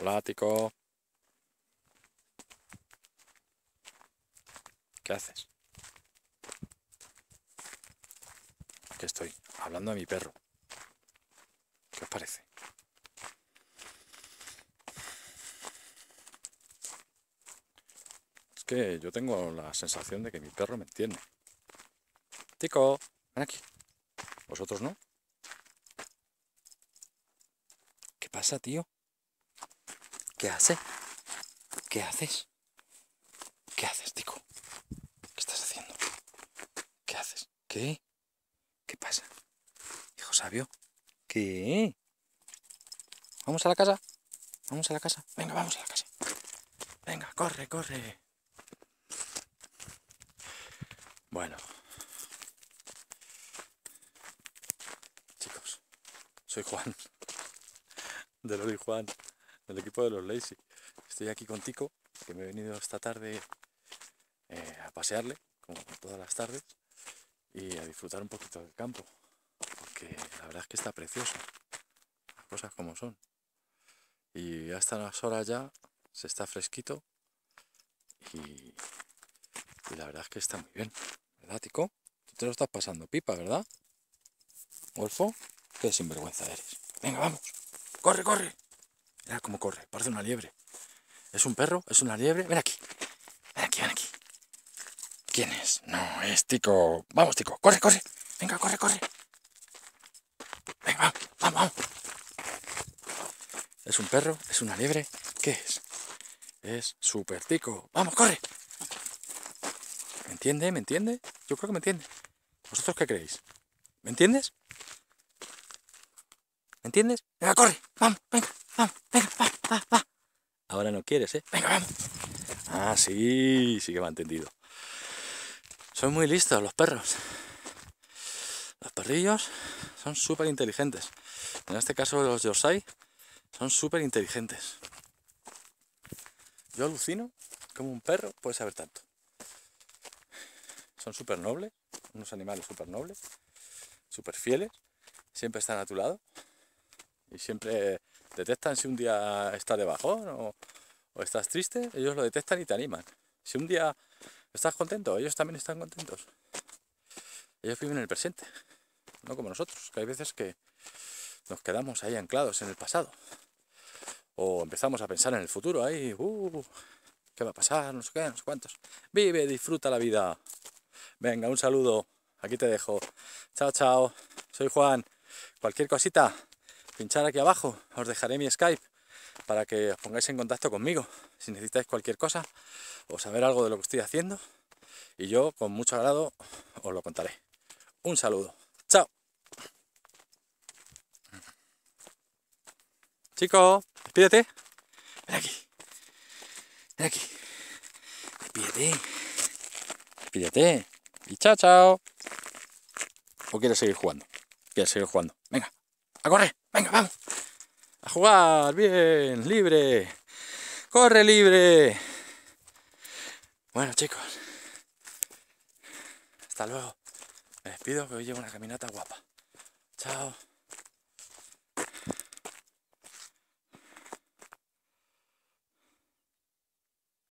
Hola, Tico. ¿Qué haces? Aquí estoy, hablando a mi perro. ¿Qué os parece? Es que yo tengo la sensación de que mi perro me entiende. Tico, ven aquí. ¿Vosotros no? ¿Qué pasa, tío? ¿Qué haces? ¿Qué haces? ¿Qué haces, Tico? ¿Qué estás haciendo? ¿Qué haces? ¿Qué? ¿Qué pasa? Hijo sabio. ¿Qué? ¿Vamos a la casa? ¿Vamos a la casa? Venga, vamos a la casa. Venga, corre, corre. Bueno, chicos, soy Juan, de Loli Juan, del equipo de los Lazy. Estoy aquí con Tico, que me he venido esta tarde a pasearle, como todas las tardes, y a disfrutar un poquito del campo, porque la verdad es que está precioso, las cosas como son. Y a estas horas ya se está fresquito y la verdad es que está muy bien, ¿verdad, Tico? Tú te lo estás pasando pipa, ¿verdad? Golfo, qué sinvergüenza eres. Venga, vamos, corre, corre. Mira cómo corre, parece una liebre. ¿Es un perro? ¿Es una liebre? Ven aquí, ven aquí, ven aquí. ¿Quién es? No, es Tico. Vamos, Tico, corre, corre. Venga, corre, corre. Venga, vamos, vamos, vamos. ¿Es un perro? ¿Es una liebre? ¿Qué es? Es Super Tico. Vamos, corre. ¿Me entiende? ¿Me entiende? Yo creo que me entiende. ¿Vosotros qué creéis? ¿Me entiendes? ¿Me entiendes? Venga, corre. Vamos, venga, vamos, venga, va, va, va. Ahora no quieres, ¿eh? Venga, vamos. Ah, sí, sí que me ha entendido. Son muy listos los perros. Los perrillos son súper inteligentes. En este caso los Yorkshire son súper inteligentes. Yo alucino como un perro puede saber tanto. Son súper nobles, unos animales súper nobles, súper fieles, siempre están a tu lado y siempre detectan si un día estás de bajón o estás triste, ellos lo detectan y te animan. Si un día estás contento, ellos también están contentos. Ellos viven en el presente, no como nosotros, que hay veces que nos quedamos ahí anclados en el pasado. O empezamos a pensar en el futuro, ahí, ¿qué va a pasar? No sé qué, no sé cuántos. Vive, disfruta la vida. Venga, un saludo. Aquí te dejo. Chao, chao. Soy Juan. Cualquier cosita, pinchar aquí abajo. Os dejaré mi Skype para que os pongáis en contacto conmigo. Si necesitáis cualquier cosa o saber algo de lo que estoy haciendo. Y yo, con mucho agrado, os lo contaré. Un saludo. Chao. Chico, despídete. Ven aquí. Ven aquí. Despídete. Despídete. Y chao, chao. ¿O quieres seguir jugando? ¿Quieres seguir jugando? Venga, a correr. Venga, vamos. A jugar. Bien, libre. Corre libre. Bueno, chicos. Hasta luego. Me despido que hoy llevo una caminata guapa. Chao.